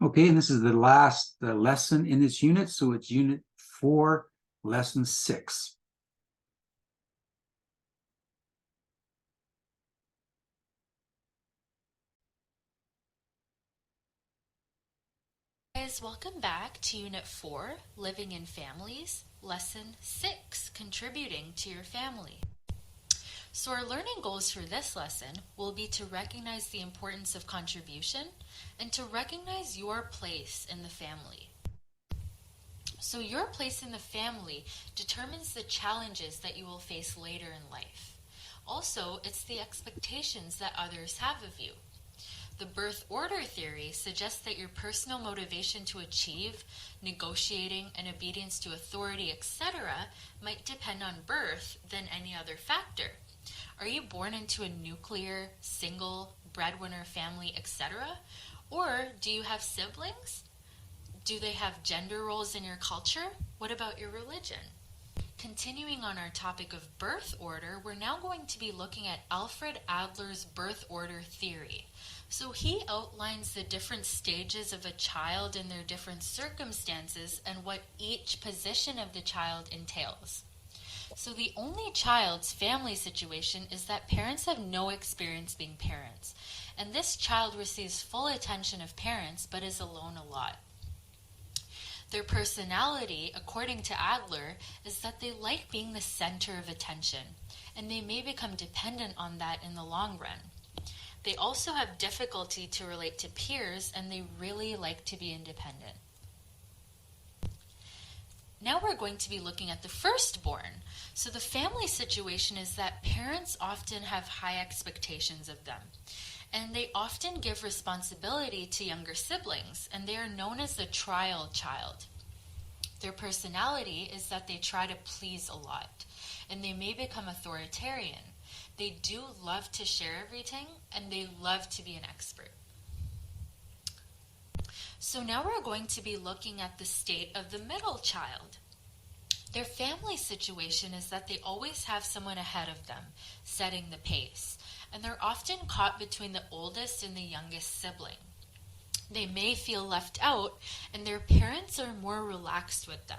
Okay, and this is the last lesson in this unit, so it's Unit 4, Lesson 6. Guys, welcome back to Unit 4, Living in Families, Lesson 6, Contributing to Your Family. So our learning goals for this lesson will be to recognize the importance of contribution and to recognize your place in the family. So your place in the family determines the challenges that you will face later in life. Also, it's the expectations that others have of you. The birth order theory suggests that your personal motivation to achieve, negotiating, and obedience to authority, etc., might depend on birth than any other factor. Are you born into a nuclear, single, breadwinner family, etc.? Or do you have siblings? Do they have gender roles in your culture? What about your religion? Continuing on our topic of birth order, we're now going to be looking at Alfred Adler's birth order theory. So he outlines the different stages of a child and their different circumstances and what each position of the child entails. So the only child's family situation is that parents have no experience being parents, and this child receives full attention of parents but is alone a lot. Their personality, according to Adler, is that they like being the center of attention, and they may become dependent on that in the long run. They also have difficulty to relate to peers, and they really like to be independent. Now we're going to be looking at the firstborn. So the family situation is that parents often have high expectations of them, and they often give responsibility to younger siblings, and they are known as the trial child. Their personality is that they try to please a lot, and they may become authoritarian. They do love to share everything, and they love to be an expert. So now we're going to be looking at the state of the middle child. Their family situation is that they always have someone ahead of them, setting the pace, and they're often caught between the oldest and the youngest sibling. They may feel left out, and their parents are more relaxed with them.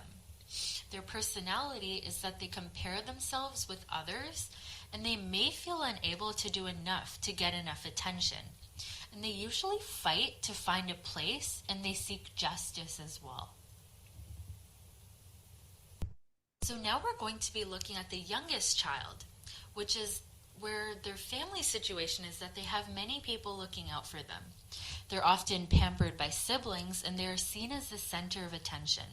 Their personality is that they compare themselves with others, and they may feel unable to do enough to get enough attention. And they usually fight to find a place, and they seek justice as well. So now we're going to be looking at the youngest child, which is where their family situation is that they have many people looking out for them. They're often pampered by siblings, and they are seen as the center of attention.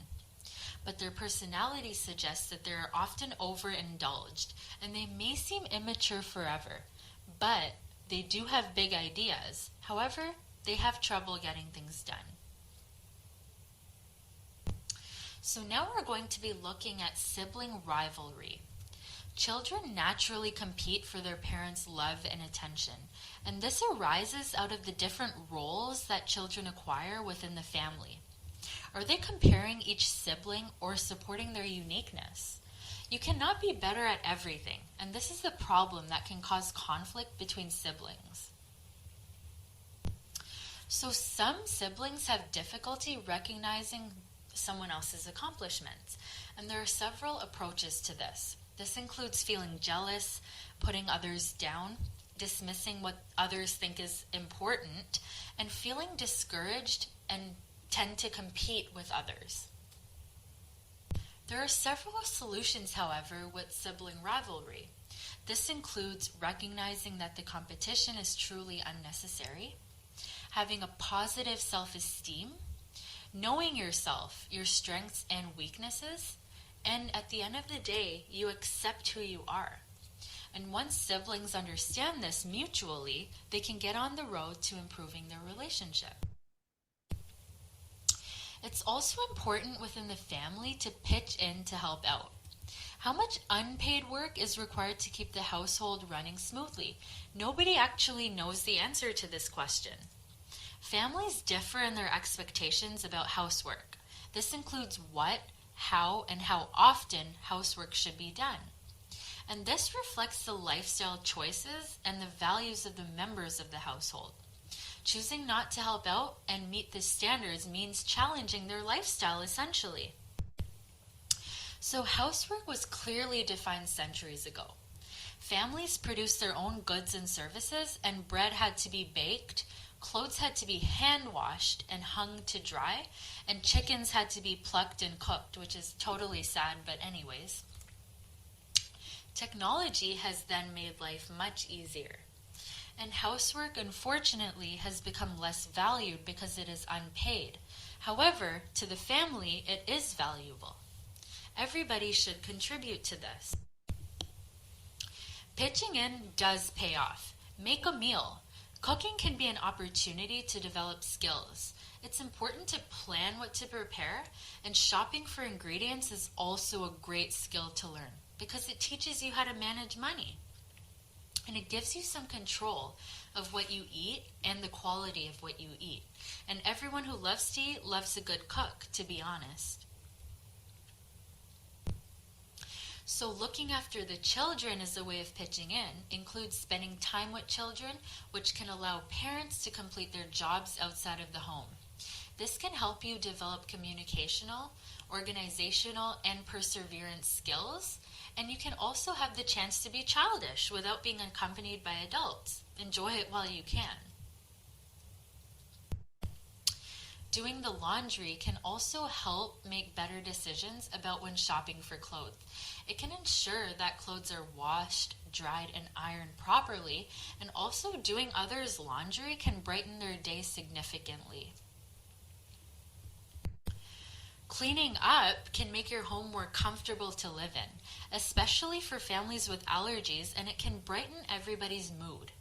But their personality suggests that they're often overindulged, and they may seem immature forever, but they do have big ideas. However, they have trouble getting things done. So now we're going to be looking at sibling rivalry. Children naturally compete for their parents' love and attention, and this arises out of the different roles that children acquire within the family. Are they comparing each sibling or supporting their uniqueness? You cannot be better at everything, and this is the problem that can cause conflict between siblings. So some siblings have difficulty recognizing someone else's accomplishments, and there are several approaches to this. This includes feeling jealous, putting others down, dismissing what others think is important, and feeling discouraged and tend to compete with others. There are several solutions, however, with sibling rivalry. This includes recognizing that the competition is truly unnecessary, having a positive self-esteem, knowing yourself, your strengths and weaknesses, and at the end of the day, you accept who you are. And once siblings understand this mutually, they can get on the road to improving their relationship. It's also important within the family to pitch in to help out. How much unpaid work is required to keep the household running smoothly? Nobody actually knows the answer to this question. Families differ in their expectations about housework. This includes what, how, and how often housework should be done. And this reflects the lifestyle choices and the values of the members of the household. Choosing not to help out and meet the standards means challenging their lifestyle, essentially. So housework was clearly defined centuries ago. Families produced their own goods and services, and bread had to be baked, clothes had to be hand washed and hung to dry, and chickens had to be plucked and cooked, which is totally sad, but anyways. Technology has then made life much easier. And housework, unfortunately, has become less valued because it is unpaid. However, to the family, it is valuable. Everybody should contribute to this. Pitching in does pay off. Make a meal. Cooking can be an opportunity to develop skills. It's important to plan what to prepare, and shopping for ingredients is also a great skill to learn because it teaches you how to manage money. And it gives you some control of what you eat and the quality of what you eat. And everyone who loves to eat loves a good cook, to be honest. So looking after the children as a way of pitching in includes spending time with children, which can allow parents to complete their jobs outside of the home. This can help you develop communicational, organizational, and perseverance skills. And you can also have the chance to be childish without being accompanied by adults. Enjoy it while you can. Doing the laundry can also help make better decisions about when shopping for clothes. It can ensure that clothes are washed, dried, and ironed properly, and also doing others' laundry can brighten their day significantly. Cleaning up can make your home more comfortable to live in, especially for families with allergies, and it can brighten everybody's mood.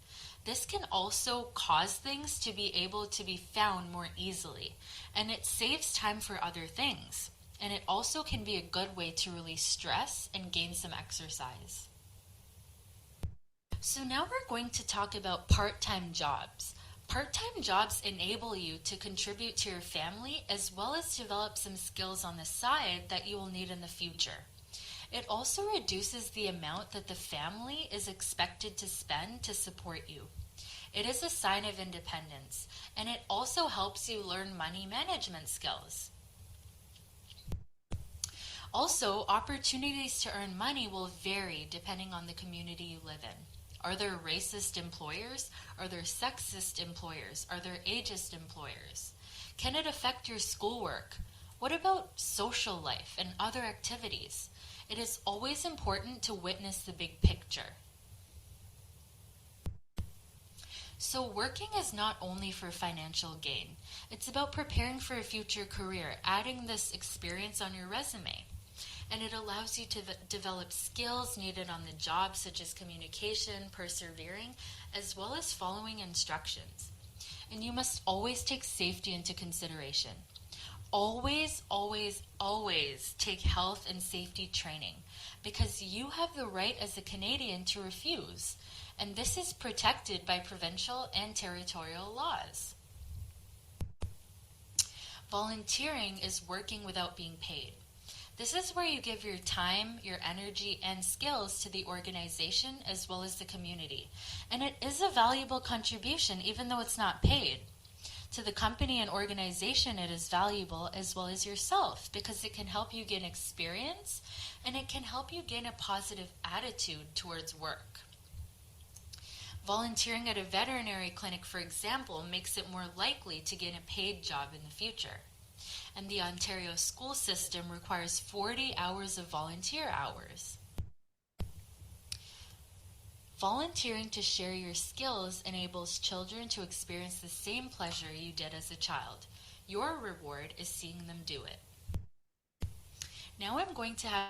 This can also cause things to be able to be found more easily, and it saves time for other things. And it also can be a good way to release stress and gain some exercise. So now we're going to talk about part-time jobs. Part-time jobs enable you to contribute to your family as well as develop some skills on the side that you will need in the future. It also reduces the amount that the family is expected to spend to support you. It is a sign of independence, and it also helps you learn money management skills. Also, opportunities to earn money will vary depending on the community you live in. Are there racist employers? Are there sexist employers? Are there ageist employers? Can it affect your schoolwork? What about social life and other activities? It is always important to witness the big picture. So working is not only for financial gain. It's about preparing for a future career, adding this experience on your resume. And it allows you to develop skills needed on the job, such as communication, persevering, as well as following instructions. And you must always take safety into consideration. Always, always, always take health and safety training, because you have the right as a Canadian to refuse, and this is protected by provincial and territorial laws. Volunteering is working without being paid. This is where you give your time, your energy, and skills to the organization as well as the community. And it is a valuable contribution even though it's not paid. To the company and organization, it is valuable as well as yourself because it can help you gain experience and it can help you gain a positive attitude towards work. Volunteering at a veterinary clinic, for example, makes it more likely to get a paid job in the future. And the Ontario school system requires 40 hours of volunteer hours. Volunteering to share your skills enables children to experience the same pleasure you did as a child. Your reward is seeing them do it. Now I'm going to have